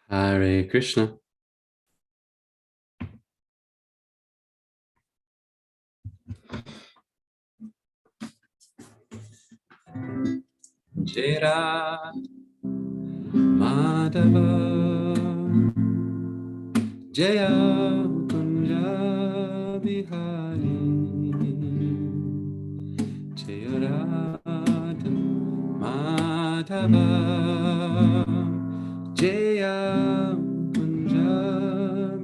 Hare Krishna. Jera Madhava Jaya Kunja Bihari Jaya Radha Madhava Jaya Kunja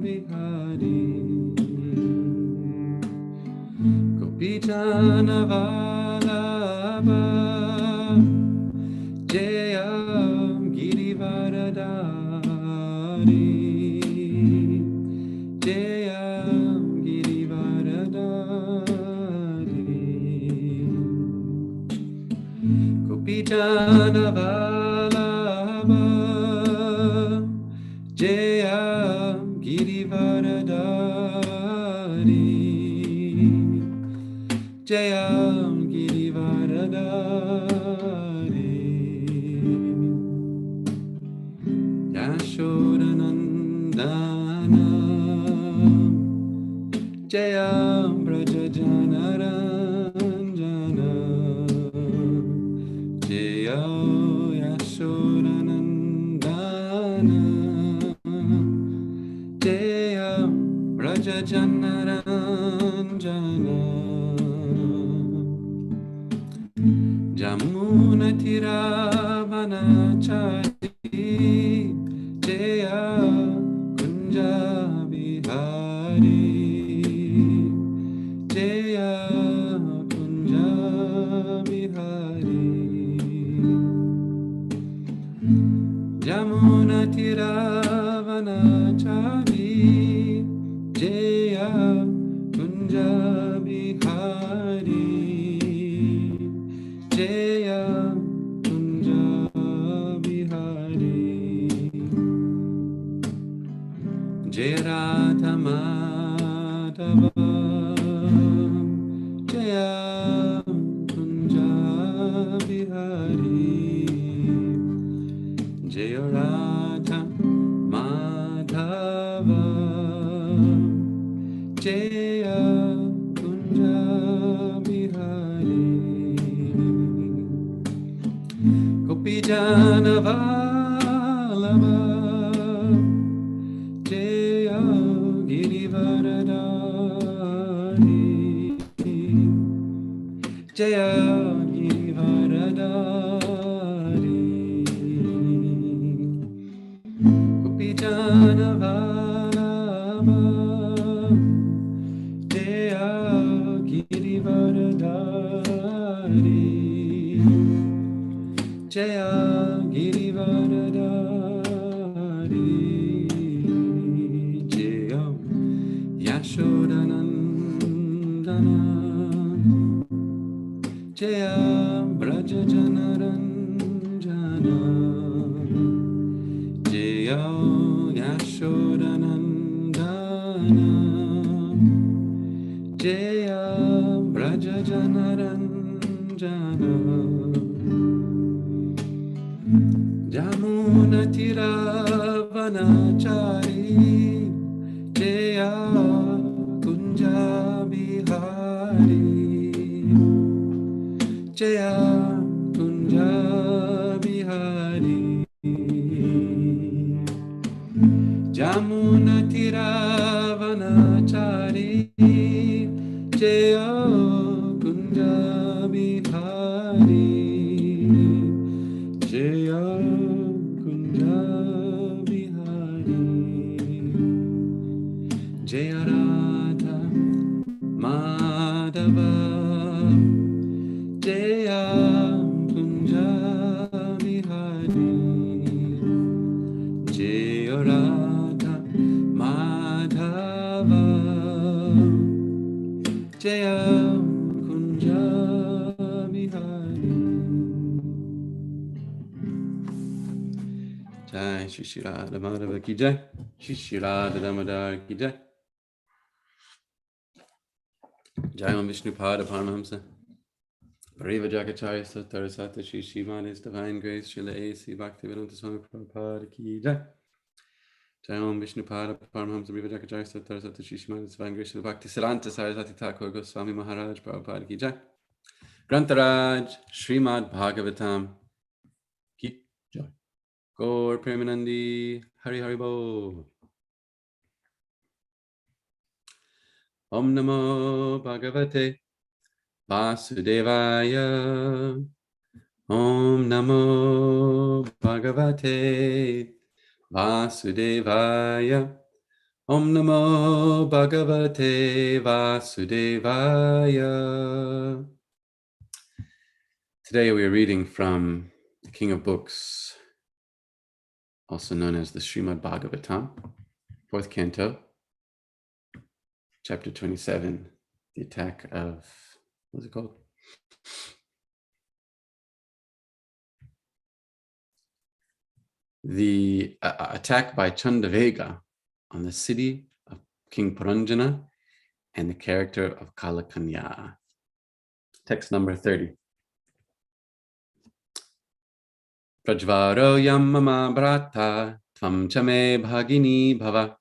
Bihari Gopijana Vallabha Jaya Girivaradari Jaya Girivaradari Gopijana Vallabha Jaya Girivaradari Jaya Girivaradari Yashodanandana Jaya Brajajanaranjana Jaya Yashodanandana Jaya Brajajanaranjana Jamuna Tiravanachari Jaya Kunja Bihari Jaya Kunja Bihari Jamuna Tiravanachari Jaya Kunja Bihari Jaya Kunja Bihari Jaya Radha Madhava Jaya Kunja Bihari Jaya Radha Madhava Jaya Kunja Bihari Gopijana Vallabha Jaya Girivaradari Jaya Girivaradari Gopijana Vallabha Jaya Girivaradari Jaya Girivaradari Jaya Yashodanandana Jaya Brajajanaranjana Jaya Yashodanandana Jaya Brajajanaranjana Jamuna Tiravanachari Jaya Kunja Bihari Jaya Kunja Bihari Jamuna Tiravanachari Jaya Kunja Bihari Jaya Kunja Bihari Jaya Radha Madhava Jaya Kunja Bihari Jaya Radha Madhava Jaya Kunja Bihari Jai Shri Shri Radha Madhava Ki Jai Shri Shri Radha Damodar Ki Jai Jai Om Vishnu Pada Paramahamsa Pariva Jakacharya Satarasata Shri Srimad His Divine Grace Srila A.C. Bhaktivedanta Swami Prabhupada Ki Jai Jai Om Vishnupada Paramhamsa Brihavajakacharya Satarasata Srimad Svangrishna Bhakti Siddhanta Saraswati Thakur Goswami Maharaj Prabhupada Ki Jai. Grantaraj Srimad Bhagavatam Ki Jai. Gaur Premanandi Hari Hari Bo. Om Namo Bhagavate Vasudevaya. Om Namo Bhagavate Vasudevaya. Om Namo Bhagavate Vasudevaya. Today we are reading from the King of Books, also known as the Srimad Bhagavatam, 4th canto, chapter 27, the attack of, what's it called? The attack by Chandavega on the city of King Puranjana and the character of Kalakanya. Text number 30. Prajvaro yamama brata tvam chame bhagini bhava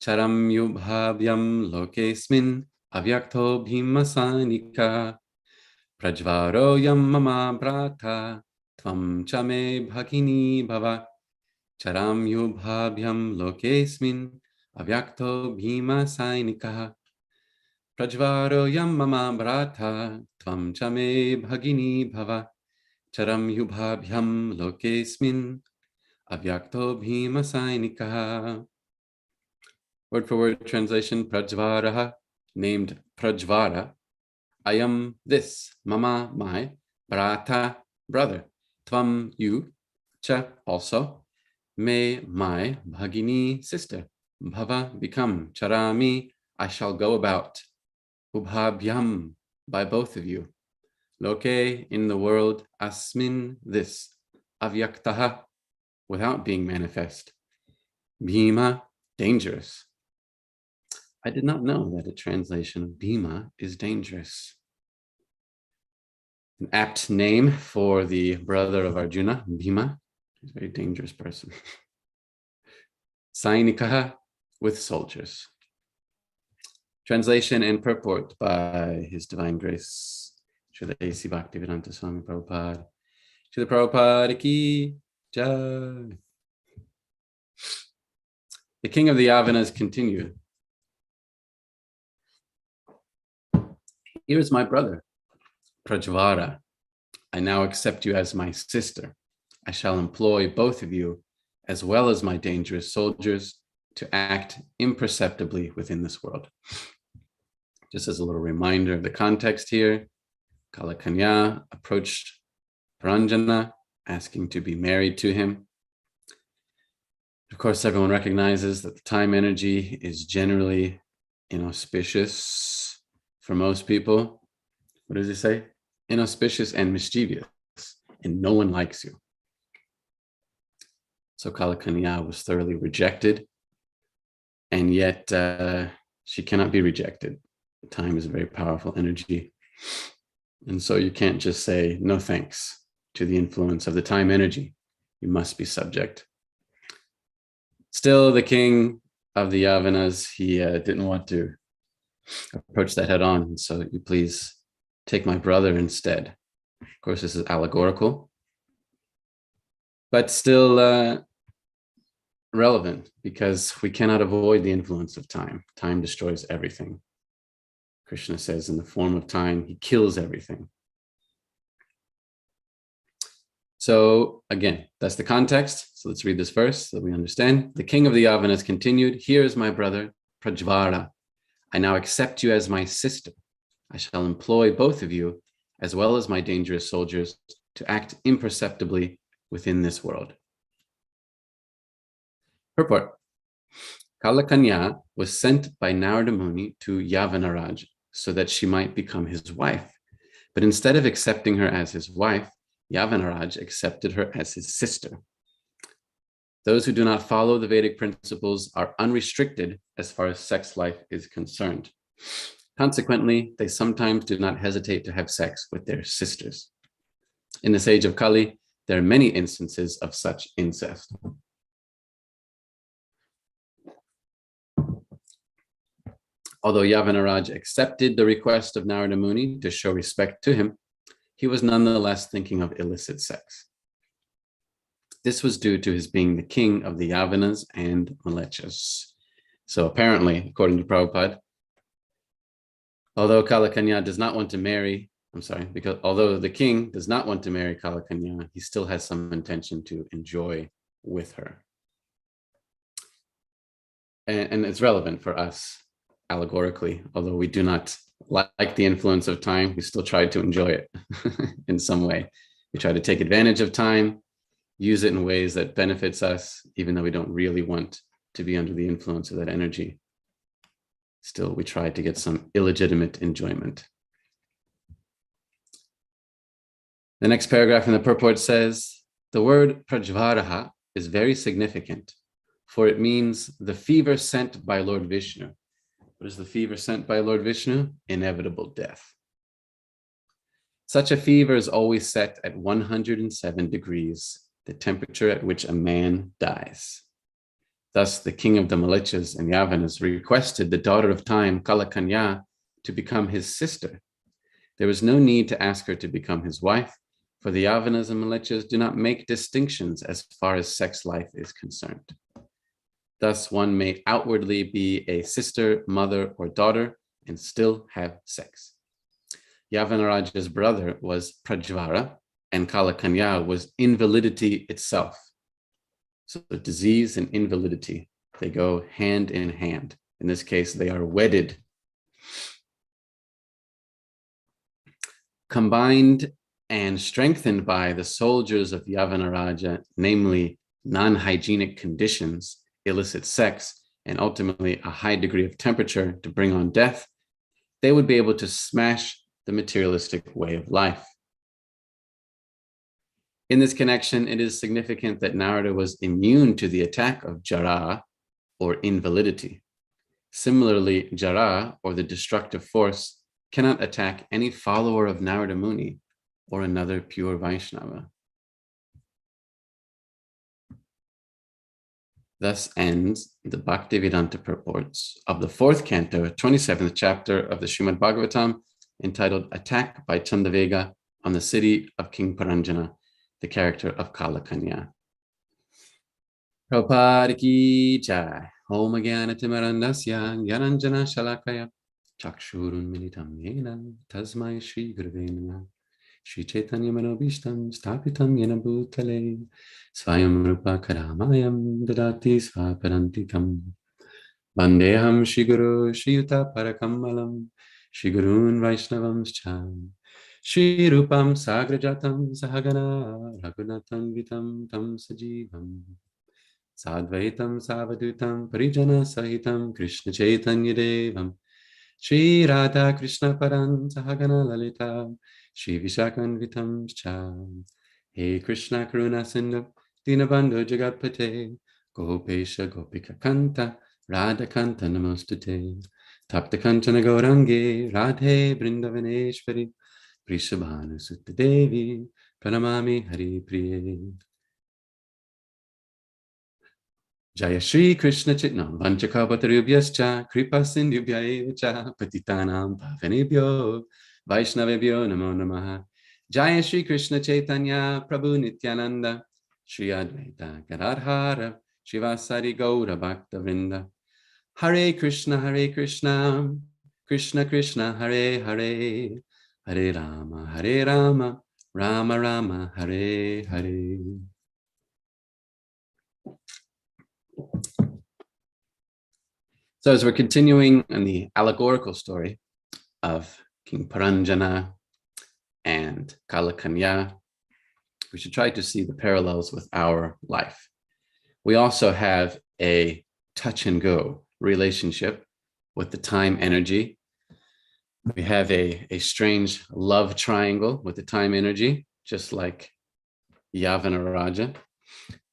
charam yubhavyam lokesmin avyakto bhimasanika. Prajvaro yamama brata tvam chame bhagini bhava charam yubhavyam lokesmin avyakto bhimasanika. Prajvaro yamama brata tvam chame bhagini bhava charam yubhabhyam lokesmin avyakto bhimasainika. Word for word translation, Prajvaraha, named Prajvara. I am this, mama, my, brata, brother, tvam, you, cha, also, me, my, bhagini, sister, bhava, become, charami, I shall go about, ubhabhyam, by both of you, loke, in the world, asmin, this, avyaktaha, without being manifest, bhima, dangerous. I did not know that a translation of bhima is dangerous. An apt name for the brother of Arjuna, Bhima. He's a very dangerous person. Sainikaha, with soldiers. Translation and purport by His Divine Grace, Srila A.C. Bhaktivedanta Swami Prabhupada. Srila Prabhupada Ki Jai. The king of the Yavanas continued. Here is my brother, Prajvara. I now accept you as my sister. I shall employ both of you, as well as my dangerous soldiers, to act imperceptibly within this world. Just as a little reminder of the context here, Kalakanya approached Puranjana, asking to be married to him. Of course, everyone recognizes that the time energy is generally inauspicious for most people. What does it say? Inauspicious and mischievous, and no one likes you. So Kalakanya was thoroughly rejected, and yet she cannot be rejected. Time is a very powerful energy. And so you can't just say no thanks to the influence of the time energy. You must be subject. Still, the king of the Yavanas, he didn't want to approach that head on. So you please take my brother instead. Of course, this is allegorical, but still relevant because we cannot avoid the influence of time. Time destroys everything. Krishna says in the form of time, he kills everything. So again, that's the context. So let's read this verse so that we understand. The king of the Yavanas continued, here is my brother, Prajvara. I now accept you as my sister. I shall employ both of you, as well as my dangerous soldiers, to act imperceptibly within this world. Purport. Kalakanya was sent by Narada Muni to Yavanaraj so that she might become his wife. But instead of accepting her as his wife, Yavanaraj accepted her as his sister. Those who do not follow the Vedic principles are unrestricted as far as sex life is concerned. Consequently, they sometimes do not hesitate to have sex with their sisters. In this age of Kali, there are many instances of such incest. Although Yavanaraj accepted the request of Narada Muni to show respect to him, he was nonetheless thinking of illicit sex. This was due to his being the king of the Yavanas and Mlechas. So apparently, according to Prabhupada, although Kalakanya does not want to marry, because although the king does not want to marry Kalakanya, he still has some intention to enjoy with her. And it's relevant for us allegorically, although we do not like the influence of time, we still try to enjoy it in some way. We try to take advantage of time, use it in ways that benefits us, even though we don't really want to be under the influence of that energy. Still, we try to get some illegitimate enjoyment. The next paragraph in the purport says, the word prajvaraha is very significant, for it means the fever sent by Lord Vishnu. What is the fever sent by Lord Vishnu? Inevitable death. Such a fever is always set at 107 degrees, the temperature at which a man dies. Thus, the king of the Mlechas and Yavanas requested the daughter of time, Kalakanya, to become his sister. There was no need to ask her to become his wife, for the Yavanas and Mlechas do not make distinctions as far as sex life is concerned. Thus, one may outwardly be a sister, mother, or daughter and still have sex. Yavanaraja's brother was Prajvara, and Kalakanya was invalidity itself. So the disease and invalidity, they go hand in hand. In this case, they are wedded. Combined and strengthened by the soldiers of Yavanaraja, namely non-hygienic conditions, illicit sex, and ultimately a high degree of temperature to bring on death, they would be able to smash the materialistic way of life. In this connection, it is significant that Narada was immune to the attack of Jara, or invalidity. Similarly, Jara, or the destructive force, cannot attack any follower of Narada Muni or another pure Vaishnava. Thus ends the Bhaktivedanta purports of the 4th canto, 27th chapter of the Srimad Bhagavatam, entitled Attack by Chandavega on the city of King Paranjana, the character of Kalakanya. Prabhupada ki jai. Om Jnanatimirandasya Gyananjana Shalakaya Chakshurun Militam Yena Tasmai Shri Gurave Namah Shri Chaitanya Manobishtam Stapitam Yena Bhutale Swayam Rupa Karamayam Dadati Svaparantikam Vandeham Shri Guru Shri Yuta Parakamalam Shri Gurun Vaishnavam Cham Shri Rupam Sagrajatam Sahagana Raghunatam Vitam Tam Sajivam Sadvaitam Savadutam Parijana Sahitam Krishna Chaitanya Devam Shri Radha Krishna Paran Sahagana Lalita Shri Vishakanvitam Cham He Krishna Karuna Sindhu Dinabandhu Jagatpate Gopesha Gopika Kanta Radha Kanta Namostute Tapta Kantana Gaurangi Radhe Brindavaneshwari Prishabhanu Sutta Devi Pranamami Hari Priye Jaya Shri Krishna Chitnam Vanchakapatarubhyascha Kripa Sindhubhyaevacha Patitanam Pavanebhyo Vaishnavebhyo Namo Namaha Jaya Shri Krishna Chaitanya Prabhu Nityananda Shri Advaita Gadadhara Shivasari Gaura Bhakta Vrinda Hare Krishna Krishna Krishna Hare Hare Hare Rama Rama Rama Hare Hare. So as we're continuing in the allegorical story of King Paranjana and Kalakanya, we should try to see the parallels with our life. We also have a touch and go relationship with the time energy. We have a strange love triangle with the time energy, just like Yavanaraja.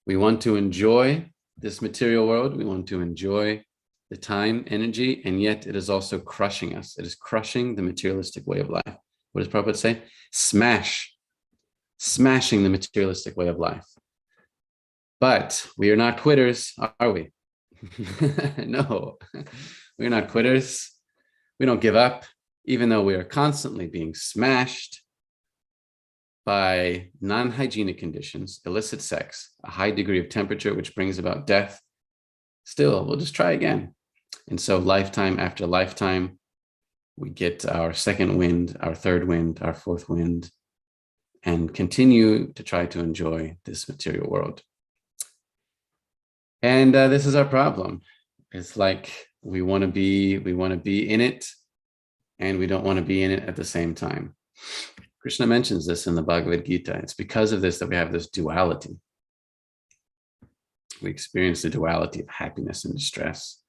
We want to enjoy this material world. We want to enjoy the time energy, and yet it is also crushing us. It is crushing the materialistic way of life. What does Prabhupada say? Smashing the materialistic way of life. But we are not quitters, are we? No, we're not quitters. We don't give up, even though we are constantly being smashed by non-hygienic conditions, illicit sex, a high degree of temperature, which brings about death. Still, we'll just try again. And so lifetime after lifetime, we get our second wind, our third wind, our fourth wind, and continue to try to enjoy this material world. And this is our problem. It's like we want to be in it, and we don't want to be in it at the same time. Krishna mentions this in the Bhagavad Gita. It's because of this that we have this duality. We experience the duality of happiness and distress.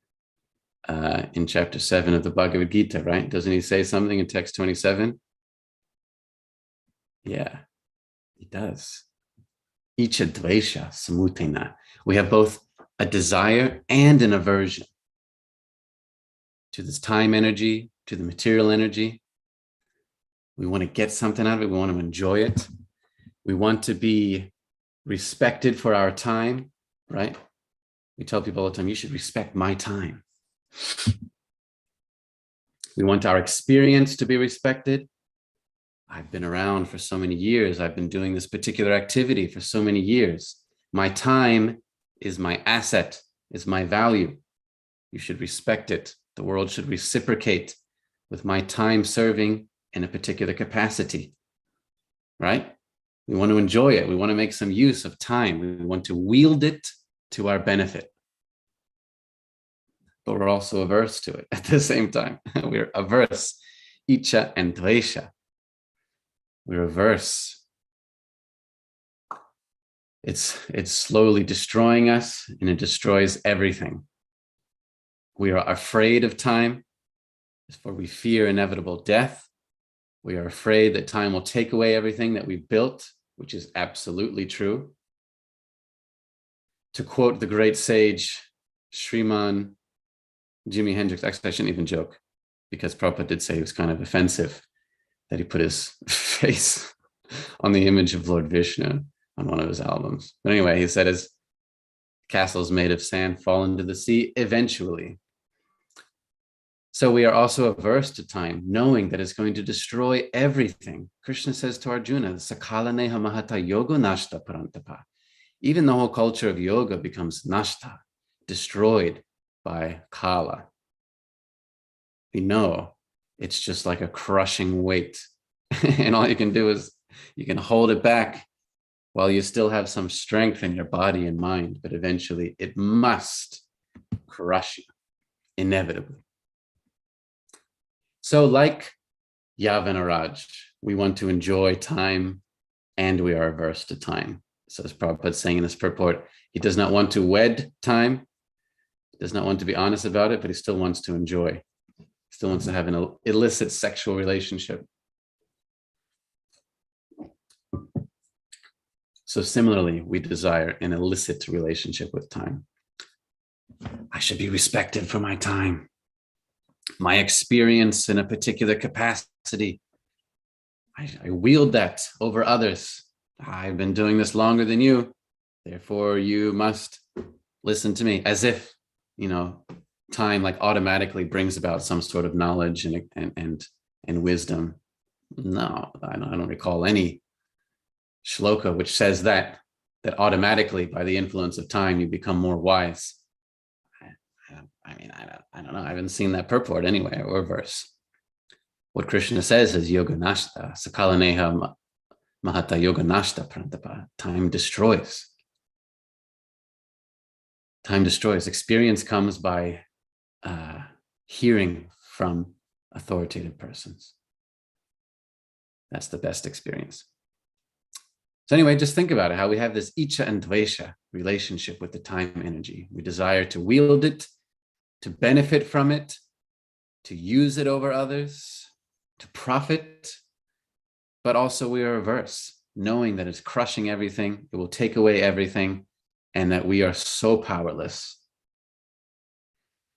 In chapter 7 of the Bhagavad Gita, right? Doesn't he say something in text 27? Yeah, he does. Icha dvesha samutena. We have both a desire and an aversion to this time energy, to the material energy. We want to get something out of it. We want to enjoy it. We want to be respected for our time, right? We tell people all the time, you should respect my time. We want our experience to be respected. I've been around for so many years. I've been doing this particular activity for so many years. My time is my asset, is my value. You should respect it. The world should reciprocate with my time serving in a particular capacity, right? We want to enjoy it. We want to make some use of time. We want to wield it to our benefit. But we're also averse to it at the same time. We're averse, icha and dvesha. We're averse. It's slowly destroying us, and it destroys everything. We are afraid of time, for we fear inevitable death. We are afraid that time will take away everything that we've built, which is absolutely true. To quote the great sage, Srimad Jimi Hendrix, actually, I shouldn't even joke, because Prabhupada did say it was kind of offensive that he put his face on the image of Lord Vishnu on one of his albums. But anyway, he said, as castles made of sand fall into the sea eventually. So we are also averse to time, knowing that it's going to destroy everything. Krishna says to Arjuna, Sakala neha mahata yoga nashta parantapa. Even the whole culture of yoga becomes nashta, destroyed by kala. We know it's just like a crushing weight. And all you can do is you can hold it back while you still have some strength in your body and mind, but eventually it must crush you, inevitably. So like Yavanaraj, we want to enjoy time and we are averse to time. So as Prabhupada is saying in his purport, he does not want to wed time, does not want to be honest about it, but he still wants to enjoy. He still wants to have an illicit sexual relationship. So similarly, we desire an illicit relationship with time. I should be respected for my time, my experience in a particular capacity. I wield that over others. I've been doing this longer than you, therefore you must listen to me, as if, time like automatically brings about some sort of knowledge and wisdom. No, I don't recall any shloka which says that automatically by the influence of time you become more wise. I don't know. I haven't seen that purport anywhere or verse. What Krishna says is yoga nashta, sakala neha mahata yoga nashta prantapa. Time destroys. Time destroys. Experience comes by hearing from authoritative persons. That's the best experience. So anyway, just think about it, how we have this icha and dvesha relationship with the time energy. We desire to wield it, to benefit from it, to use it over others, to profit, but also we are averse, knowing that it's crushing everything, it will take away everything, and that we are so powerless,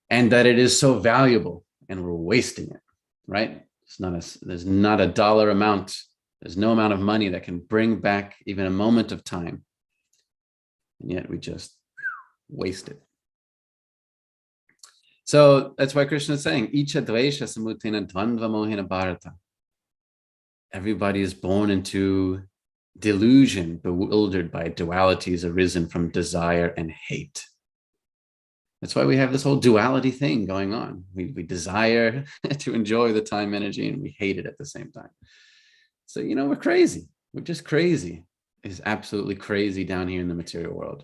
and that it is so valuable, and we're wasting it, right? There's not a dollar amount, there's no amount of money that can bring back even a moment of time, and yet we just waste it. So that's why Krishna is saying, Icha dvesha samutena dvandva mohina bharata. Everybody is born into delusion, bewildered by dualities arisen from desire and hate. That's why we have this whole duality thing going on. We desire to enjoy the time energy and we hate it at the same time. So, we're crazy. We're just crazy. It's absolutely crazy down here in the material world.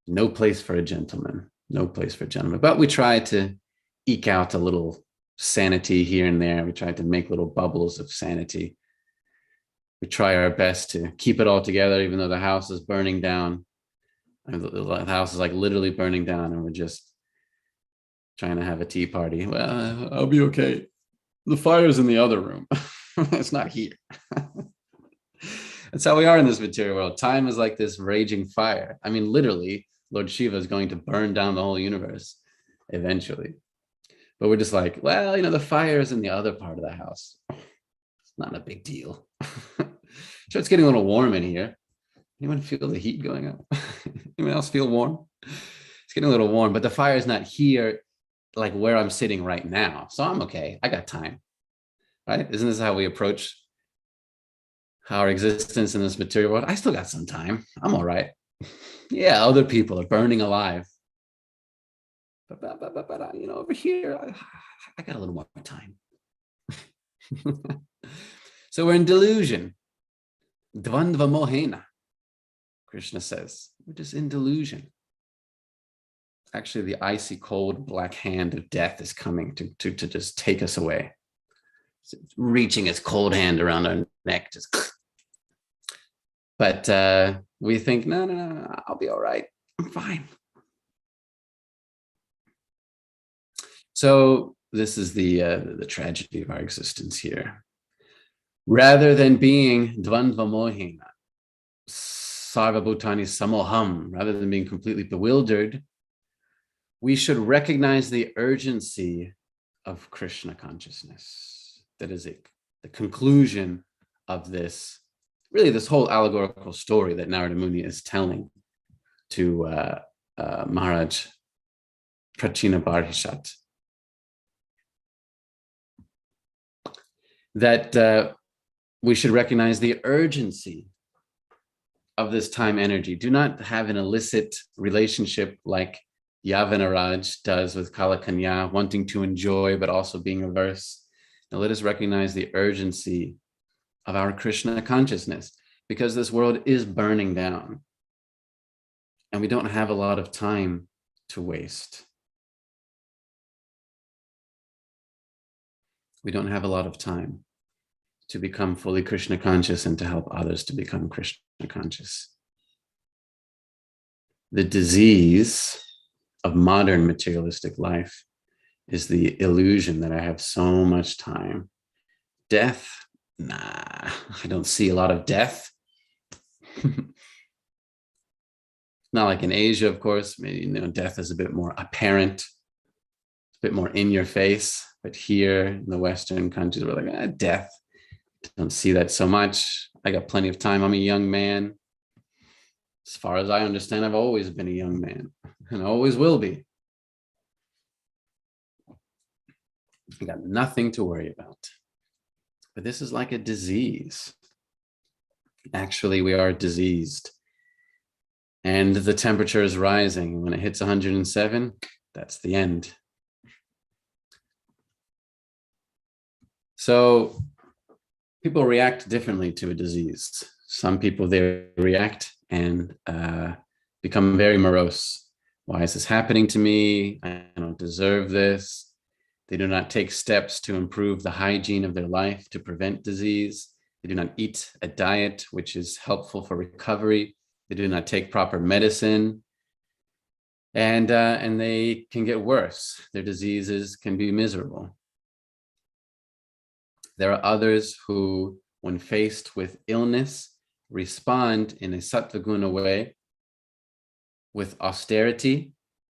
No place for a gentleman. No place for a gentleman. But we try to eke out a little sanity here and there. We try to make little bubbles of sanity. We try our best to keep it all together, even though the house is burning down. The house is like literally burning down, and we're just trying to have a tea party. Well, I'll be okay. The fire's in the other room. It's not here. That's how we are in this material world. Time is like this raging fire. I mean, literally, Lord Shiva is going to burn down the whole universe eventually. But we're just like, well, the fire is in the other part of the house. It's not a big deal. So it's getting a little warm in here. Anyone feel the heat going up? Anyone else feel warm? It's getting a little warm, but the fire is not here, like where I'm sitting right now. So I'm okay. I got time, right? Isn't this how we approach our existence in this material world? I still got some time. I'm all right. Yeah, other people are burning alive. But over here, I got a little more time. So we're in delusion. Dvandva mohena. Krishna says, we're just in delusion. Actually, the icy cold black hand of death is coming to just take us away. It's reaching its cold hand around our neck. But we think, no, I'll be all right. I'm fine. So this is the tragedy of our existence here. Rather than being dvandva mohena, sarva bhutani samoham, rather than being completely bewildered, we should recognize the urgency of Krishna consciousness. That is it, the conclusion of this, really this whole allegorical story that Narada Muni is telling to Maharaj Prachina Barhishat. That we should recognize the urgency of this time energy. Do not have an illicit relationship like Yavanaraj does with Kalakanya, wanting to enjoy but also being averse. Now let us recognize the urgency of our Krishna consciousness, because this world is burning down and we don't have a lot of time to waste. We don't have a lot of time to become fully Krishna conscious and to help others to become Krishna conscious. The disease of modern materialistic life is the illusion that I have so much time. Death, nah, I don't see a lot of death. Not like in Asia, of course. Maybe, death is a bit more apparent, a bit more in your face. But here in the Western countries, we're like, death. Don't see that so much. I got plenty of time. I'm a young man. As far as I understand, I've always been a young man and always will be. I got nothing to worry about. But this is like a disease. Actually, we are diseased. And the temperature is rising. When it hits 107, that's the end. So people react differently to a disease. Some people, they react and become very morose. Why is this happening to me? I don't deserve this. They do not take steps to improve the hygiene of their life to prevent disease. They do not eat a diet which is helpful for recovery. They do not take proper medicine. And they can get worse. Their diseases can be miserable. There are others who, when faced with illness, respond in a sattva-guna way with austerity.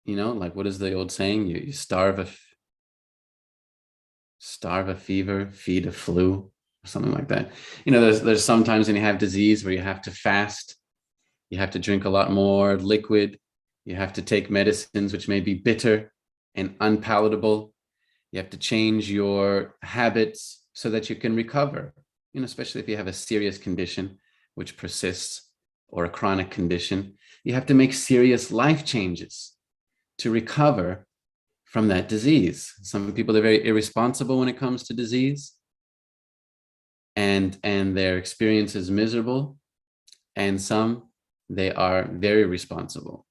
Like what is the old saying? You starve a fever, feed a flu, or something like that. There's sometimes when you have disease where you have to fast, you have to drink a lot more liquid, you have to take medicines which may be bitter, and unpalatable. You have to change your habits so that you can recover, especially if you have a serious condition which persists or a chronic condition. You have to make serious life changes to recover from that disease. Some people are very irresponsible when it comes to disease, and their experience is miserable. And some, they are very responsible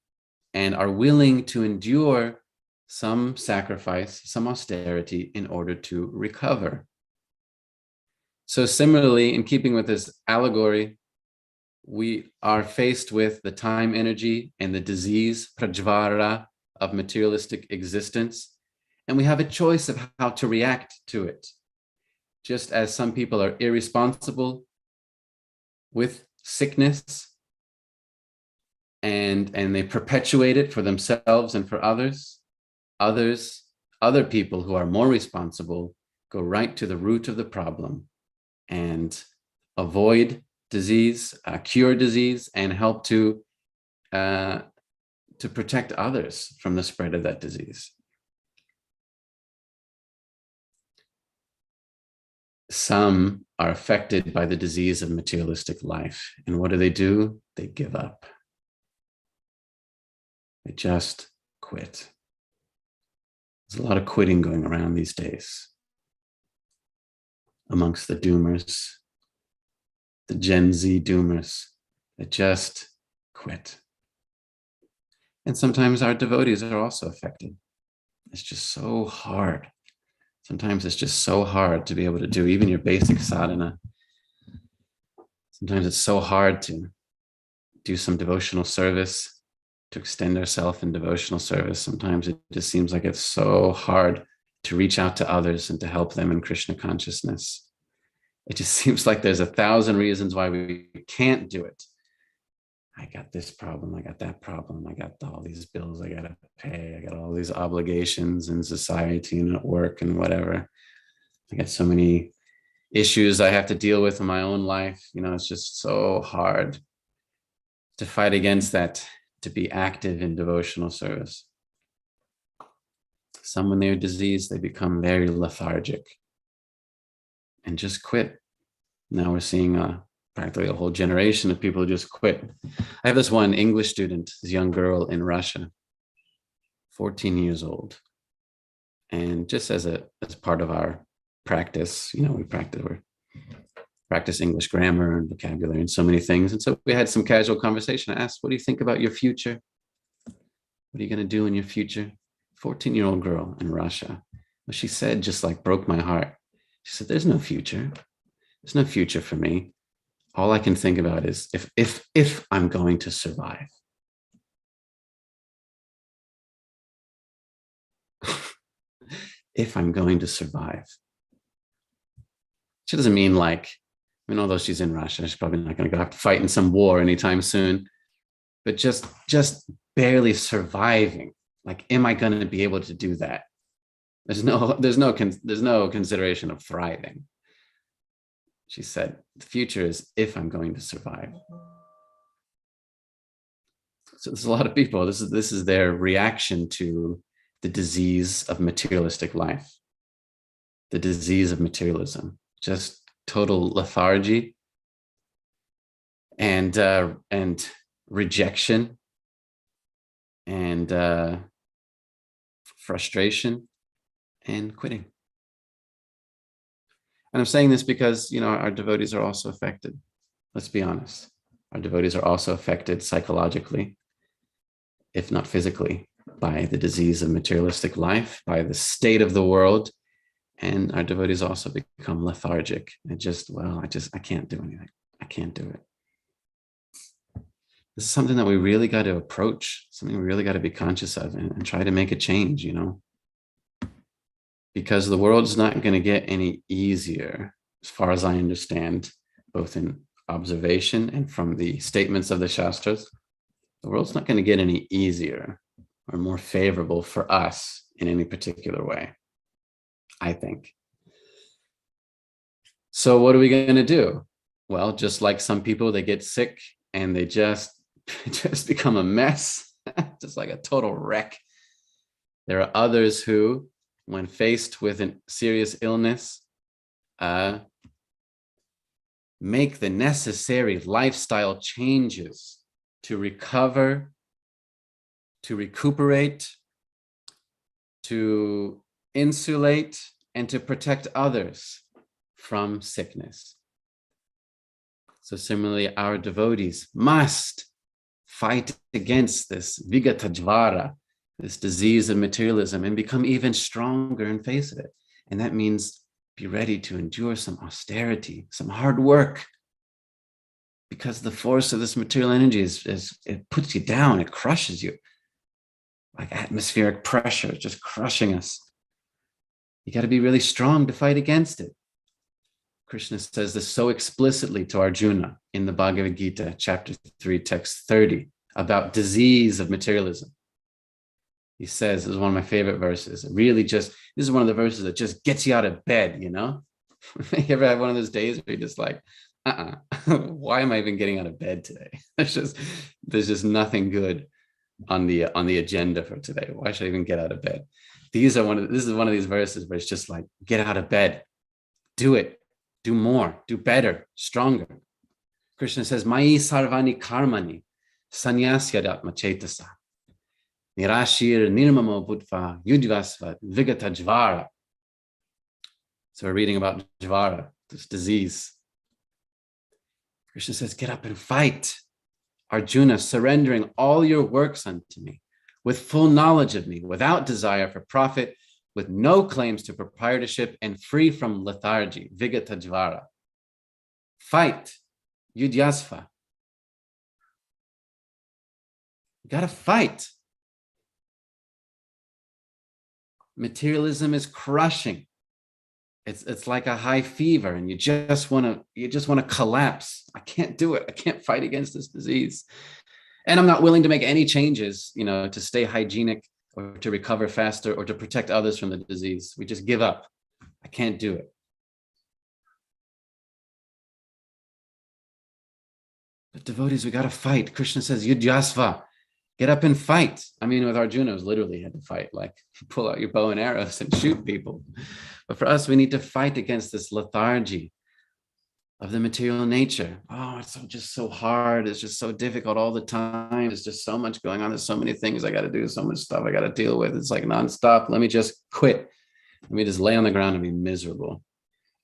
and are willing to endure some sacrifice, some austerity in order to recover. So similarly, in keeping with this allegory, we are faced with the time energy and the disease, prajvara, of materialistic existence, and we have a choice of how to react to it. Just as some people are irresponsible with sickness and they perpetuate it for themselves and for others, other people who are more responsible go right to the root of the problem and avoid disease, cure disease, and help to protect others from the spread of that disease. Some are affected by the disease of materialistic life. And what do? They give up. They just quit. There's a lot of quitting going around these days amongst the doomers, the Gen Z doomers that just quit. And sometimes our devotees are also affected. It's just so hard. Sometimes it's just so hard to be able to do even your basic sadhana. Sometimes it's so hard to do some devotional service, to extend ourselves in devotional service. Sometimes it just seems like it's so hard to reach out to others and to help them in Krishna consciousness. It just seems like there's 1,000 reasons why we can't do it. I got this problem, I got that problem, I got all these bills I got to pay, I got all these obligations in society and at work and whatever. I got so many issues I have to deal with in my own life. It's just so hard to fight against that, to be active in devotional service. Some, when they're diseased, they become very lethargic and just quit. Now we're seeing practically a whole generation of people who just quit. I have this one English student, this young girl in Russia, 14 years old. And just as part of our practice, we practice English grammar and vocabulary and so many things. And so we had some casual conversation. I asked, what do you think about your future? What are you going to do in your future? 14-year-old girl in Russia. What she said just like broke my heart. She said, there's no future. There's no future for me. All I can think about is if I'm going to survive. If I'm going to survive. She doesn't mean although she's in Russia, she's probably not going to go have to fight in some war anytime soon, but just barely surviving. Am I going to be able to do that? There's no consideration of thriving. She said, the future is if I'm going to survive. So there's a lot of people, this is their reaction to the disease of materialistic life, the disease of materialism, just total lethargy and rejection and frustration and quitting. And I'm saying this because, our devotees are also affected. Let's be honest. Our devotees are also affected psychologically, if not physically, by the disease of materialistic life, by the state of the world. And our devotees also become lethargic and I can't do anything. I can't do it. This is something that we really got to approach, something we really got to be conscious of and try to make a change, because the world's not going to get any easier, as far as I understand, both in observation and from the statements of the Shastras. The world's not going to get any easier or more favorable for us in any particular way, I think. So what are we going to do? Well, just like some people, they get sick and they just become a mess, just like a total wreck. There are others who, when faced with a serious illness, make the necessary lifestyle changes to recover, to recuperate, to insulate, and to protect others from sickness. So similarly, our devotees must fight against this vigatajvara, this disease of materialism, and become even stronger in face of it. And that means be ready to endure some austerity, some hard work, because the force of this material energy is it puts you down, it crushes you. Like atmospheric pressure, just crushing us. You got to be really strong to fight against it. Krishna says this so explicitly to Arjuna in the Bhagavad Gita, chapter 3, text 30, about disease of materialism. He says, this is one of my favorite verses. This is one of the verses that just gets you out of bed, you know? You ever have one of those days where you're just like, why am I even getting out of bed today? There's just nothing good on the agenda for today. Why should I even get out of bed? This is one of these verses where it's just like, get out of bed, do it, do more, do better, stronger. Krishna says, Mai sarvani karmani sanyasyadatma chetasa nirashir nirmamo bhutva yudvasva vigatajvara. So we're reading about jvara, this disease. Krishna says, get up and fight. Arjuna, surrendering all your works unto me, with full knowledge of me, without desire for profit, with no claims to proprietorship, and free from lethargy, vigatajvara. Fight, yudhyasva. You gotta fight. Materialism is crushing. It's like a high fever, and you just want to collapse. I can't do it. I can't fight against this disease. And I'm not willing to make any changes, to stay hygienic or to recover faster or to protect others from the disease. We just give up. I can't do it. But devotees, we got to fight. Krishna says, yudhyasva, get up and fight. I mean, with Arjuna, it was literally had to fight, like pull out your bow and arrows and shoot people. But for us, we need to fight against this lethargy of the material nature. Oh, it's just so hard. It's just so difficult all the time. There's just so much going on. There's so many things I got to do, so much stuff I got to deal with. It's like nonstop. Let me just quit. Let me just lay on the ground and be miserable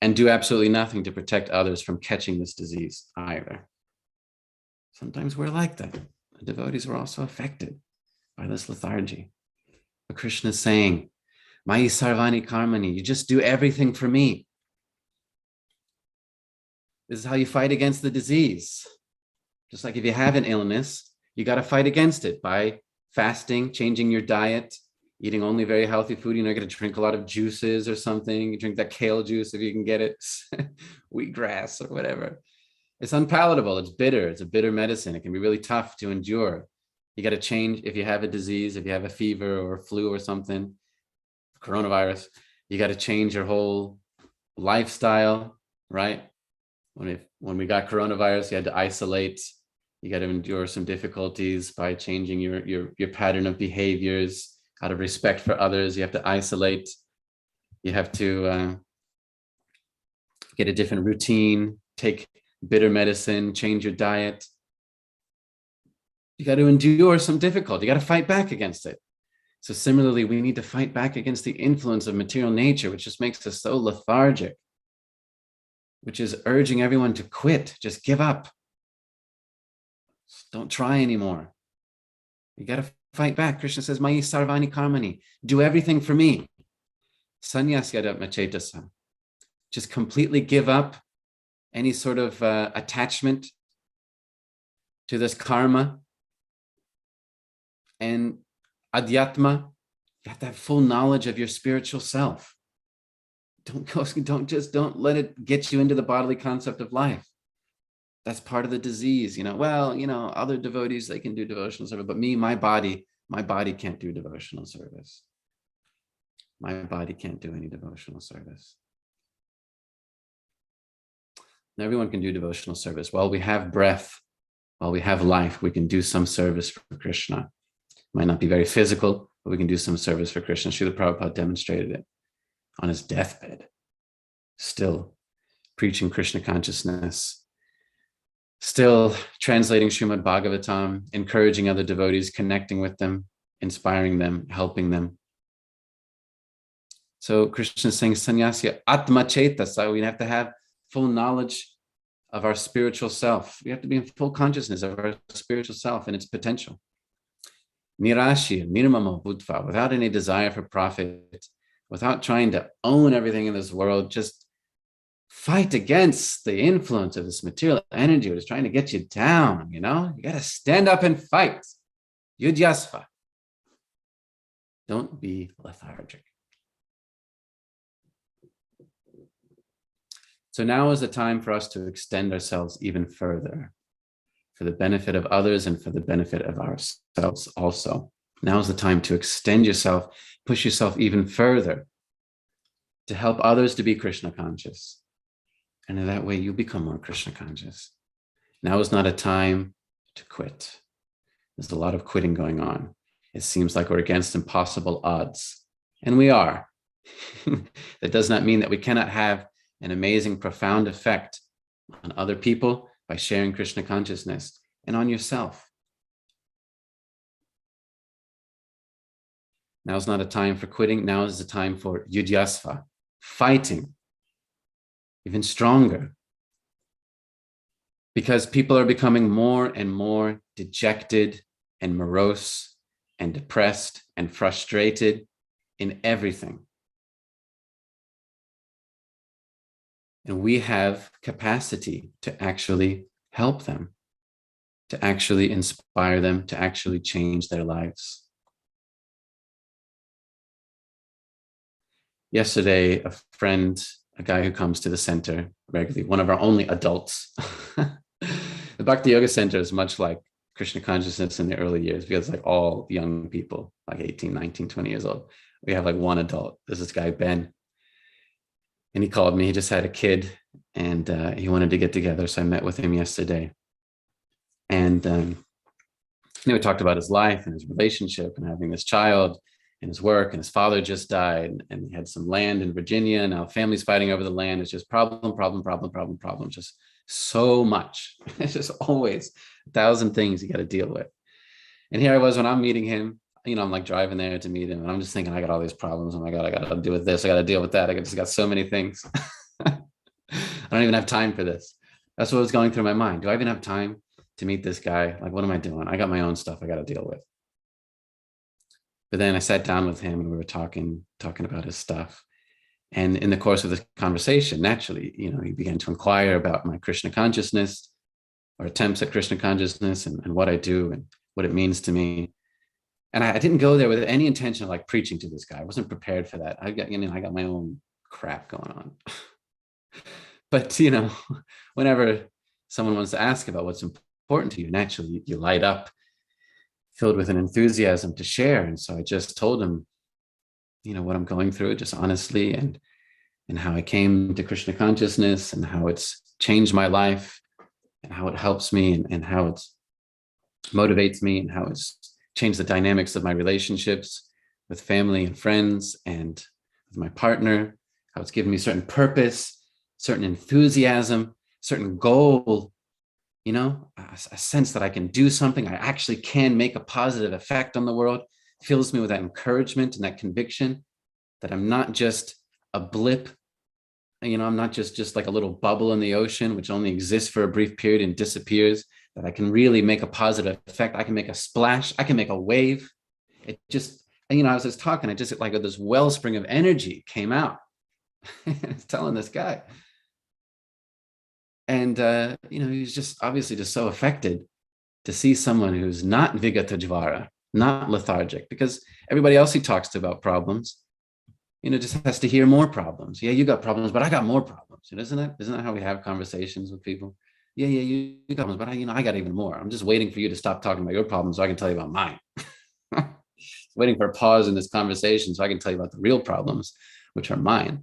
and do absolutely nothing to protect others from catching this disease either. Sometimes we're like that. The devotees were also affected by this lethargy. But Krishna is saying, Mai sarvani karmani, you just do everything for me. This is how you fight against the disease. Just like if you have an illness, you got to fight against it by fasting, changing your diet, eating only very healthy food. You're not going to drink a lot of juices or something. You drink that kale juice if you can get it, wheatgrass or whatever. It's unpalatable. It's bitter. It's a bitter medicine. It can be really tough to endure. You got to change if you have a disease, if you have a fever or a flu or something, coronavirus, you got to change your whole lifestyle, right? When we got coronavirus, you had to isolate. You got to endure some difficulties by changing your pattern of behaviors out of respect for others. You have to isolate. You have to get a different routine, take bitter medicine, change your diet. You got to endure some difficulty. You got to fight back against it. So similarly, we need to fight back against the influence of material nature, which just makes us so lethargic, which is urging everyone to quit, just give up. Just don't try anymore. You got to fight back. Krishna says, Mai sarvani karmani, do everything for me. Sanyasyadatma chetasa, just completely give up any sort of attachment to this karma. And adhyatma, you have to have full knowledge of your spiritual self. Don't let it get you into the bodily concept of life. That's part of the disease. Other devotees, they can do devotional service, but me, my body can't do devotional service. My body can't do any devotional service. And everyone can do devotional service. While we have breath, while we have life, we can do some service for Krishna. Might not be very physical, but we can do some service for Krishna. Srila Prabhupada demonstrated it on his deathbed, still preaching Krishna consciousness, still translating Srimad Bhagavatam, encouraging other devotees, connecting with them, inspiring them, helping them. So Krishna is saying, Sannyasya Atma Chetasa, we have to have full knowledge of our spiritual self. We have to be in full consciousness of our spiritual self and its potential. Nirashya, nirmama bhutva, without any desire for profit, without trying to own everything in this world, just fight against the influence of this material energy that is trying to get you down, you know? You got to stand up and fight. Yudhyasva. Don't be lethargic. So now is the time for us to extend ourselves even further for the benefit of others and for the benefit of ourselves also. Now is the time to extend yourself, push yourself even further to help others to be Krishna conscious. And in that way, you become more Krishna conscious. Now is not a time to quit. There's a lot of quitting going on. It seems like we're against impossible odds. And we are. That does not mean that we cannot have an amazing, profound effect on other people by sharing Krishna consciousness and on yourself. Now is not a time for quitting. Now is the time for yudhyasva, fighting, even stronger. Because people are becoming more and more dejected and morose and depressed and frustrated in everything. And we have capacity to actually help them, to actually inspire them, to actually change their lives. Yesterday, a friend, a guy who comes to the center regularly, one of our only adults. The Bhakti Yoga Center is much like Krishna consciousness in the early years, because like all young people, like 18, 19, 20 years old, we have like one adult. There's this guy, Ben. And he called me, he just had a kid and he wanted to get together. So I met with him yesterday. And we talked about his life and his relationship and having this child and his work, and his father just died, and he had some land in Virginia. Now family's fighting over the land. It's just problem, just so much. It's just always 1,000 things you got to deal with. And here I was when I'm meeting him, you know, I'm like driving there to meet him, and I'm just thinking, I got all these problems. Oh my God, I got to deal with this. I got to deal with that. I just got so many things. I don't even have time for this. That's what was going through my mind. Do I even have time to meet this guy? Like, what am I doing? I got my own stuff I got to deal with. But then I sat down with him and we were talking about his stuff. And in the course of the conversation, naturally, you know, he began to inquire about my Krishna consciousness, or attempts at Krishna consciousness, and what I do and what it means to me. And I didn't go there with any intention of like preaching to this guy. I wasn't prepared for that. I got my own crap going on. But, you know, whenever someone wants to ask about what's important to you, naturally you light up, filled with an enthusiasm to share. And so I just told him, you know, what I'm going through, just honestly, and how I came to Krishna consciousness, and how it's changed my life, and how it helps me, and how it motivates me, and how it's changed the dynamics of my relationships with family and friends and with my partner, how it's given me certain purpose, certain enthusiasm, certain goal, you know, a sense that I can do something, I actually can make a positive effect on the world, fills me with that encouragement and that conviction that I'm not just a blip, you know, I'm not just like a little bubble in the ocean, which only exists for a brief period and disappears, that I can really make a positive effect. I can make a splash, I can make a wave. It just, you know, as I was talking, I just like this wellspring of energy came out. I was telling this guy. And, you know, he was just obviously just so affected to see someone who's not Vigatajvara, not lethargic, because everybody else he talks to about problems, you know, just has to hear more problems. Yeah, you got problems, but I got more problems. Isn't that how we have conversations with people? Yeah, you got problems, but I got even more. I'm just waiting for you to stop talking about your problems so I can tell you about mine. Waiting for a pause in this conversation so I can tell you about the real problems, which are mine.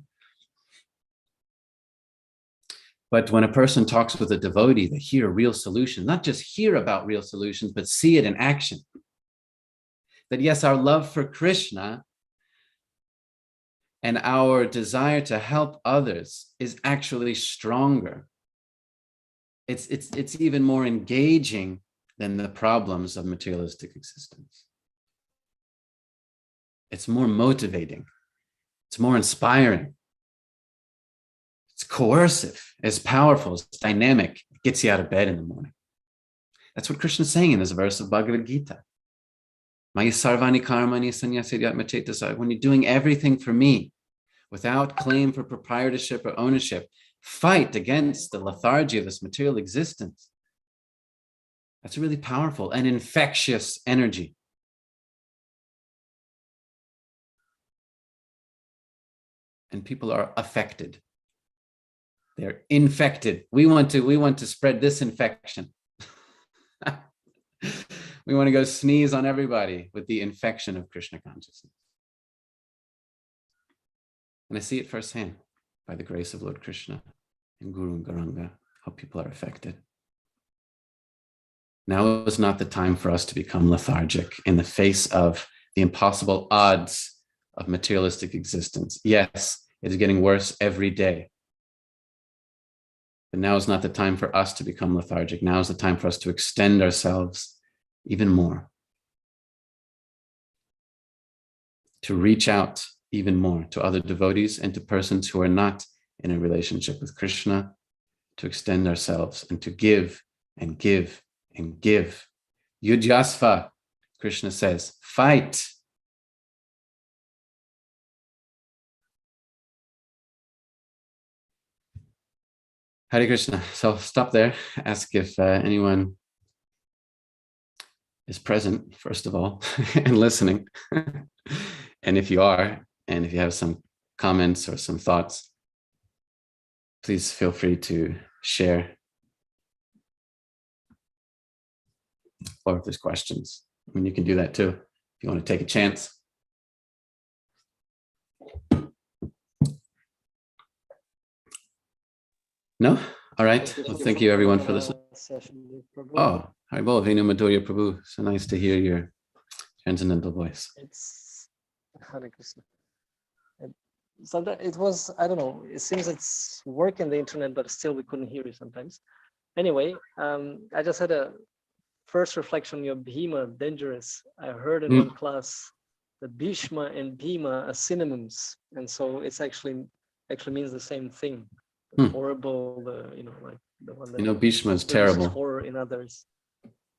But when a person talks with a devotee, they hear real solutions, not just hear about real solutions, but see it in action. that yes, our love for Krishna and our desire to help others is actually stronger. It's even more engaging than the problems of materialistic existence. It's more motivating. It's more inspiring. It's coercive. It's powerful. It's dynamic. It gets you out of bed in the morning. That's what Krishna's saying in this verse of Bhagavad Gita. Maya sarvani karmani sannyasya macetasa. When you're doing everything for me, without claim for proprietorship or ownership, fight against the lethargy of this material existence. That's really powerful and infectious energy. And people are affected. They're infected. We want to spread this infection. We want to go sneeze on everybody with the infection of Krishna consciousness. And I see it firsthand by the grace of Lord Krishna and Guru and Gauranga, how people are affected. Now is not the time for us to become lethargic in the face of the impossible odds of materialistic existence. Yes, it is getting worse every day. But now is not the time for us to become lethargic. Now is the time for us to extend ourselves even more, to reach out even more to other devotees and to persons who are not in a relationship with Krishna, to extend ourselves and to give and give and give. Yudhyasva, Krishna says, fight. Hare Krishna. So I'll stop there, ask if anyone is present, first of all, and listening. And if you are, and if you have some comments or some thoughts, please feel free to share. Or if there's questions, I mean, you can do that too, if you want to take a chance. No? All right. Well, thank you everyone for listening. Oh, Haribol, Venu Madhurya Prabhu. So nice to hear your transcendental voice. It's Hare Krishna. Sometimes it was, I don't know, it seems it's working the internet, but still we couldn't hear you sometimes. Anyway, I just had a first reflection on your Bhima, dangerous. I heard in one class that Bhishma and Bhima are synonyms. And so it's actually means the same thing. Horrible, like the one that Bhishma is terrible. Horror in others.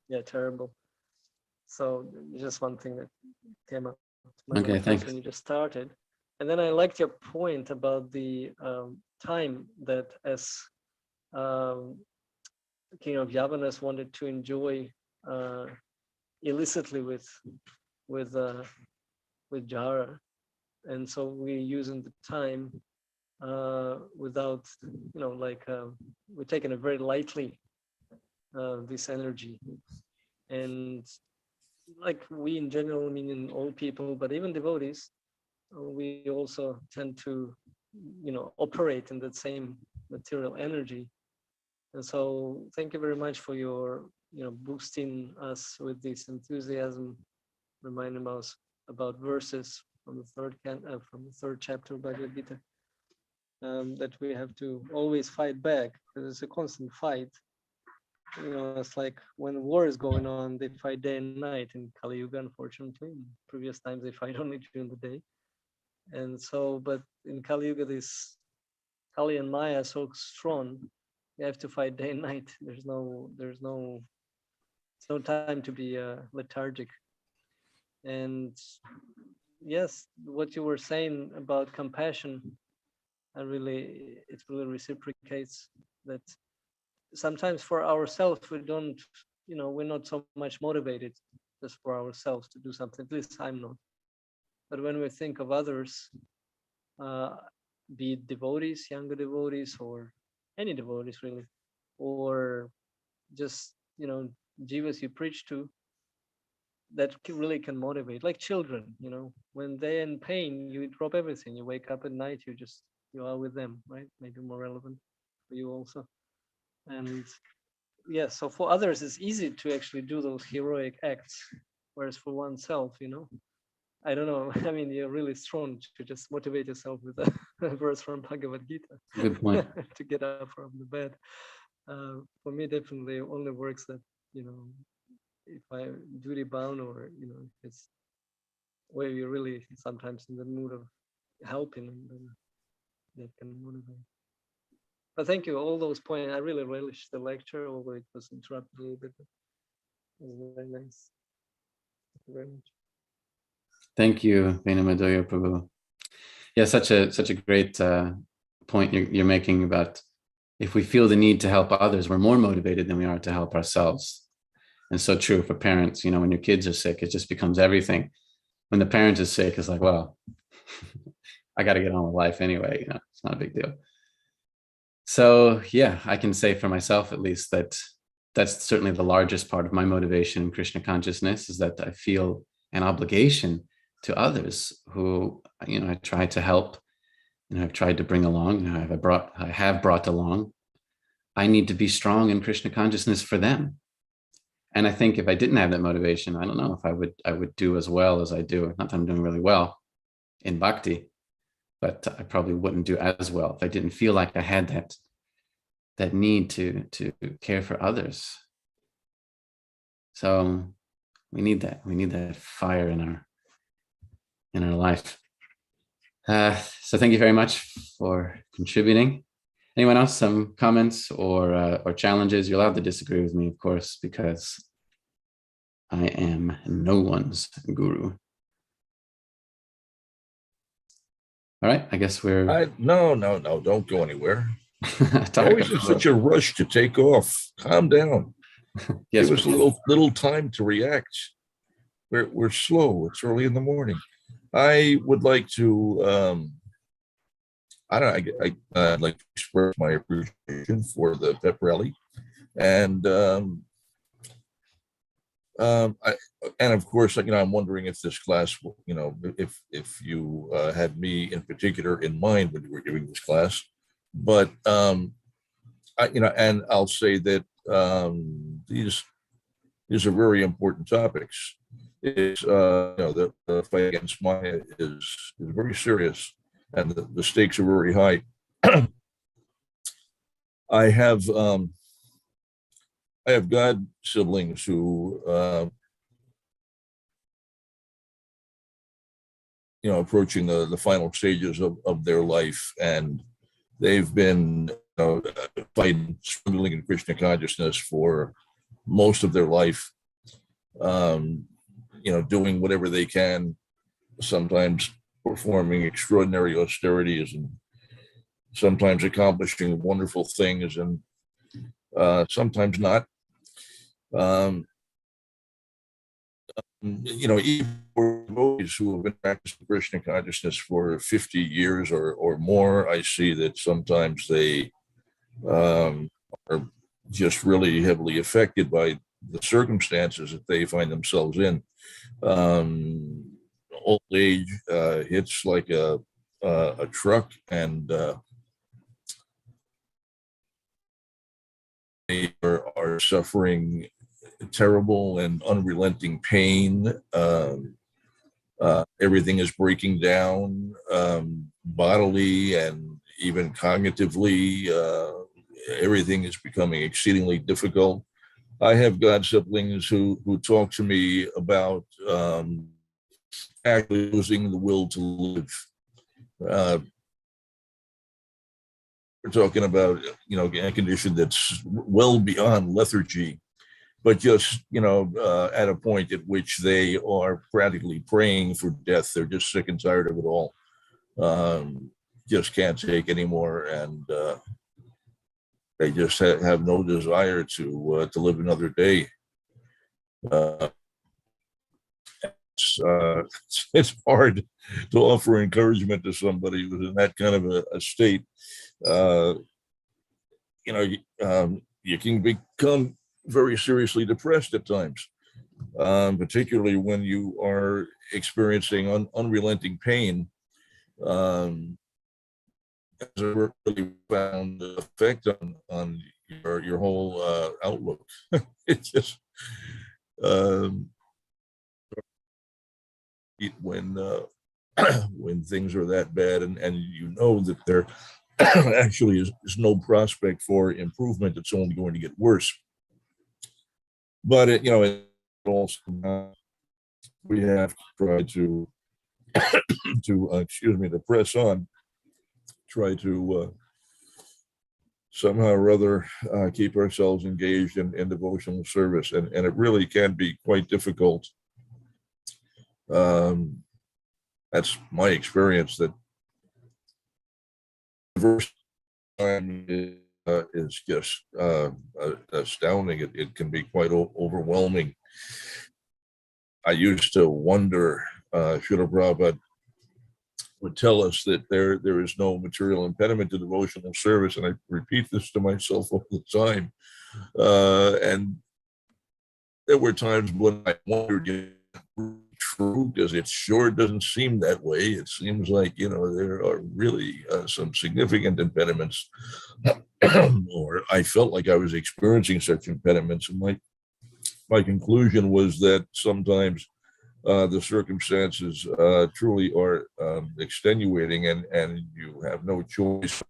Yeah, terrible. So just one thing that came up to my mind Thanks. when you just started. And then I liked your point about the time that as King of Yavanas wanted to enjoy illicitly with Jara, and so we're using the time without, we're taking it very lightly, this energy, and like we in general, meaning all people, but even devotees, we also tend to, operate in that same material energy. And so thank you very much for your, boosting us with this enthusiasm, reminding us about verses from the third chapter of Bhagavad Gita, that we have to always fight back, because it's a constant fight. It's like when war is going on, they fight day and night. In Kali Yuga, unfortunately, in previous times they fight only during the day. And so, but in Kali Yuga, this Kali and Maya are so strong, you have to fight day and night. There's no time to be lethargic. And yes, what you were saying about compassion, it really reciprocates that. Sometimes for ourselves, we don't, we're not so much motivated just for ourselves to do something. At least I'm not. But when we think of others, be it devotees, younger devotees, or any devotees really, or just, jivas you preach to, that really can motivate. Like children, when they're in pain, you drop everything. You wake up at night, you are with them, right? Maybe more relevant for you also. And yeah, so for others, it's easy to actually do those heroic acts. whereas for oneself, I don't know. I mean, you're really strong to just motivate yourself with a verse from Bhagavad Gita Good point. to get up from the bed. For me, definitely only works that, if I'm duty bound, or, if it's where you're really sometimes in the mood of helping, then that can motivate. But thank you, all those points. I really relished the lecture, although it was interrupted a little bit. It was very nice. Thank you very much. Thank you, Venamadoya Prabhu. Yeah, such a great point you're making about, if we feel the need to help others, we're more motivated than we are to help ourselves. And so true for parents. When your kids are sick, it just becomes everything. When the parent is sick, it's like, well, I got to get on with life anyway. It's not a big deal. So yeah, I can say for myself, at least, that that's certainly the largest part of my motivation in Krishna consciousness, is that I feel an obligation to others who, I try to help, I've tried to bring along, I have brought along. I need to be strong in Krishna consciousness for them. And I think if I didn't have that motivation, I don't know if I would do as well as I do. Not that I'm doing really well in bhakti, but I probably wouldn't do as well if I didn't feel like I had that need to care for others. So we need that. We need that fire in our life. So thank you very much for contributing. Anyone else, some comments or challenges? You're allowed to disagree with me, of course, because I am no one's guru. All right, I guess we're... No, don't go anywhere. Always in such a rush to take off. Calm down. Yes, give us a little time to react. We're slow. It's early in the morning. I would like to, I'd like to express my appreciation for the pep rally, and of course, I'm wondering if this class, if you had me in particular in mind when you were giving this class, but and I'll say that these are very important topics. It's the fight against Maya is very serious, and the stakes are very high. I have god siblings who approaching the final stages of their life, and they've been fighting, struggling in Krishna consciousness for most of their life, doing whatever they can, sometimes performing extraordinary austerities and sometimes accomplishing wonderful things, and sometimes not. Even for devotees who have been practicing Krishna consciousness for 50 years or more, I see that sometimes they are just really heavily affected by the circumstances that they find themselves in. Old age hits like a truck, and they are suffering terrible and unrelenting pain. Everything is breaking down, bodily and even cognitively. Everything is becoming exceedingly difficult. I have god siblings who talk to me about actually losing the will to live. We're talking about a condition that's well beyond lethargy, but just at a point at which they are practically praying for death. They're just sick and tired of it all. Just can't take anymore, and they just have no desire to live another day. It's hard to offer encouragement to somebody who's in that kind of a state. You can become very seriously depressed at times, particularly when you are experiencing unrelenting pain. Has a really profound effect on your whole outlook. It's just when when things are that bad, and you know that there actually is no prospect for improvement. It's only going to get worse. But it also we have to try to to press on, try to somehow or other keep ourselves engaged in devotional service, and it really can be quite difficult. That's my experience, that the first time is just astounding. It can be quite overwhelming. I used to wonder, Srila Prabhupada would tell us that there is no material impediment to devotional service, and I repeat this to myself all the time. And there were times when I wondered, true, because it sure doesn't seem that way. It seems like there are really some significant impediments, or I felt like I was experiencing such impediments. And my conclusion was that sometimes the circumstances truly are extenuating, and you have no choice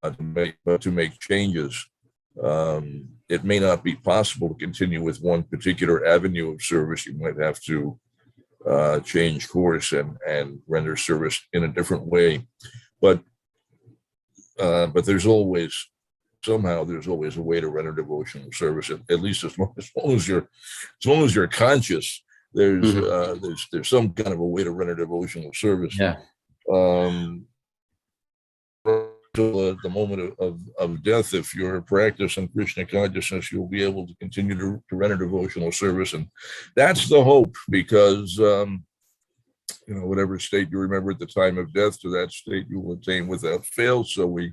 to make changes. It may not be possible to continue with one particular avenue of service. You might have to change course and render service in a different way. But there's always a way to render devotional service. At least as long as you're conscious, there's some kind of a way to render devotional service. Yeah. Until the moment of death, if you're practicing Krishna consciousness, you'll be able to continue to render devotional service, and that's the hope. Because whatever state you remember at the time of death, to that state you will attain without fail. So we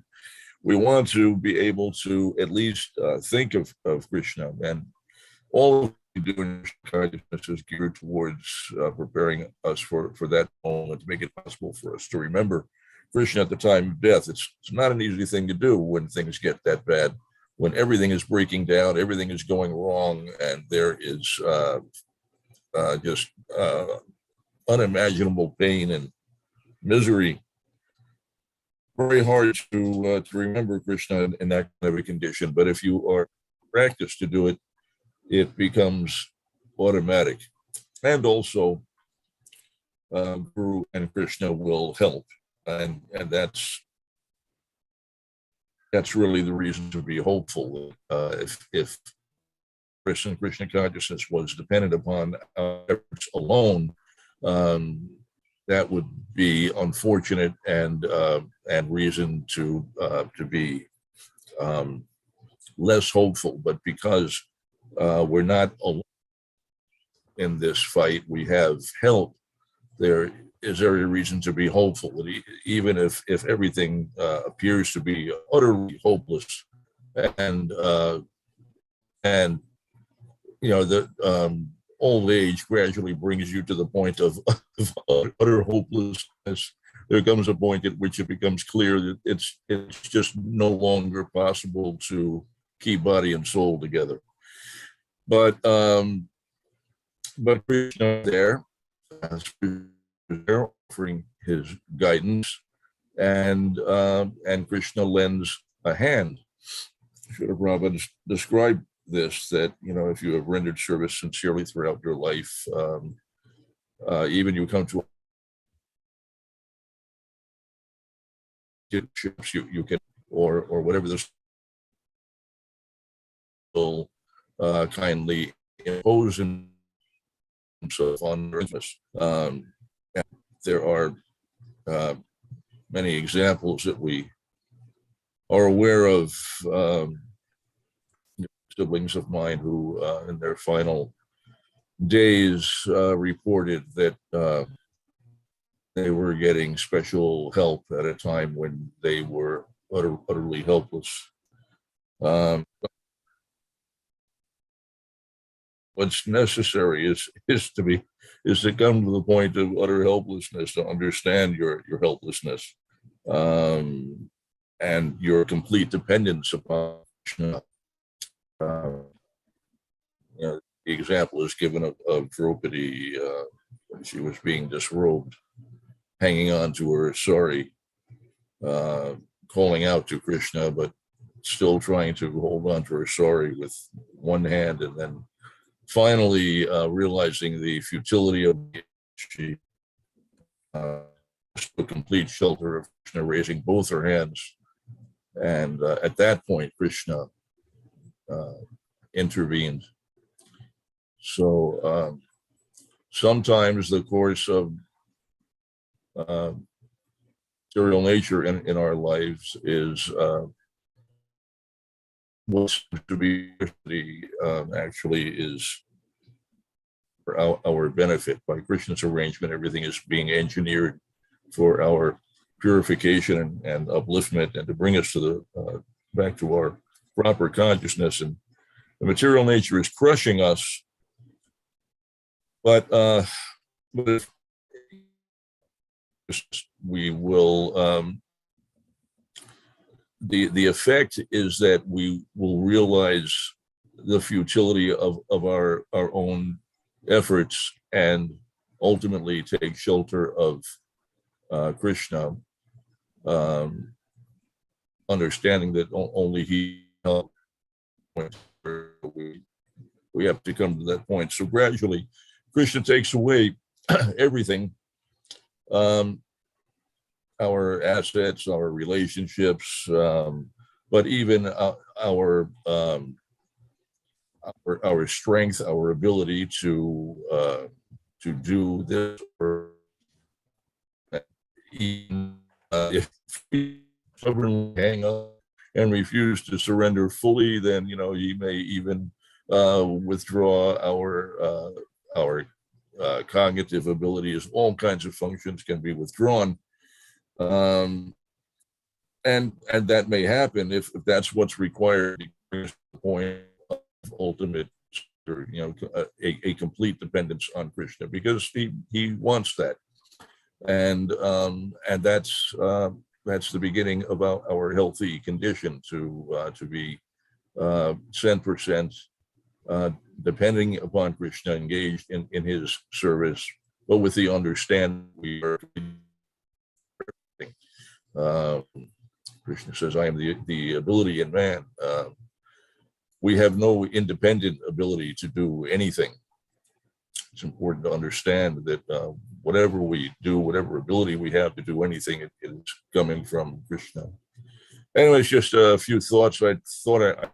want to be able to at least think of Krishna, and all we do in consciousness is geared towards preparing us for that moment, to make it possible for us to remember Krishna at the time of death. It's not an easy thing to do when things get that bad, when everything is breaking down, everything is going wrong, and there is just unimaginable pain and misery. Very hard to remember Krishna in that kind of a condition. But if you are practiced to do it, it becomes automatic. And also, Guru and Krishna will help. And that's really the reason to be hopeful. If Krishna consciousness was dependent upon our efforts alone, that would be unfortunate and reason to be less hopeful. But because we're not alone in this fight, we have help. There is every reason to be hopeful, that even if everything appears to be utterly hopeless, and the old age gradually brings you to the point of utter hopelessness, there comes a point at which it becomes clear that it's just no longer possible to keep body and soul together. But Krishna there, offering his guidance, and Krishna lends a hand. Srila Prabhupada described this, that if you have rendered service sincerely throughout your life, even you come to you can, or whatever this will kindly impose himself on us. There are many examples that we are aware of, siblings of mine who in their final days reported that they were getting special help at a time when they were utterly helpless. What's necessary is to come to the point of utter helplessness, to understand your helplessness, and your complete dependence upon Krishna. The example is given of Draupadi when she was being disrobed, hanging on to her sari, calling out to Krishna, but still trying to hold on to her sari with one hand, and then finally realizing the futility of it, she took complete shelter of Krishna, raising both her hands. And at that point, Krishna intervened. So sometimes the course of material nature in our lives is what seems to be actually is for our benefit. By Krishna's arrangement, everything is being engineered for our purification and upliftment, and to bring us to the back to our proper consciousness. And the material nature is crushing us, but if we will. The effect is that we will realize the futility of our own efforts and ultimately take shelter of Krishna, understanding that only he helps. We have to come to that point. So gradually, Krishna takes away everything. Our assets, our relationships, but even our strength, our ability to do this. Or even if we stubbornly hang up and refuse to surrender fully, then he may even withdraw our cognitive abilities. All kinds of functions can be withdrawn. And that may happen if that's what's required to the point of ultimate, a complete dependence on Krishna, because he wants that, and that's the beginning of our healthy condition to be 100% depending upon Krishna, engaged in his service, but with the understanding we are. Krishna says, I am the ability in man. We have no independent ability to do anything. It's important to understand that whatever we do, whatever ability we have to do anything, it is coming from Krishna. Anyways, just a few thoughts I thought I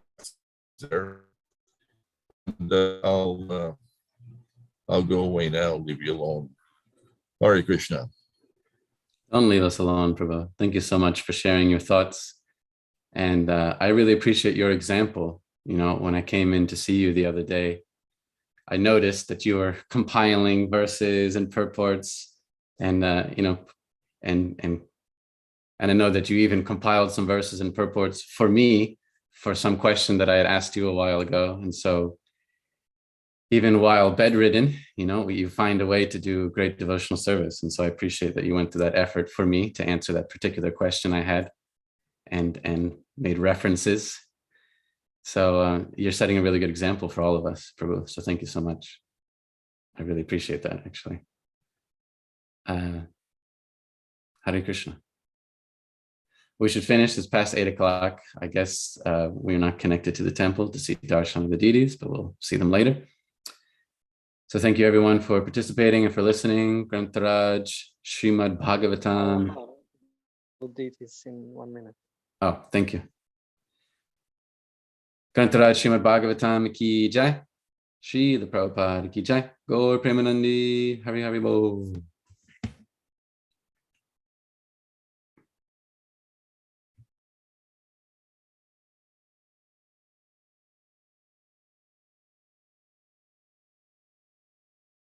there. And I'll go away now, leave you alone. Hare Krishna. Don't leave us alone, Prabhu. Thank you so much for sharing your thoughts. And I really appreciate your example. When I came in to see you the other day, I noticed that you were compiling verses and purports, and and I know that you even compiled some verses and purports for me for some question that I had asked you a while ago. And so even while bedridden, you find a way to do great devotional service. And so I appreciate that you went through that effort for me to answer that particular question I had and made references. So you're setting a really good example for all of us, Prabhu. So thank you so much. I really appreciate that, actually. Hare Krishna. We should finish. It's past 8 o'clock. I guess we're not connected to the temple to see darshan of the deities, but we'll see them later. So thank you, everyone, for participating and for listening. Grantaraj, Srimad Bhagavatam. Deities in 1 minute. Oh, thank you. Grantaraj, Srimad Bhagavatam ki jai. Shri the Prabhupada ki jai. Gaur Premanandi. Hari Hari Bo.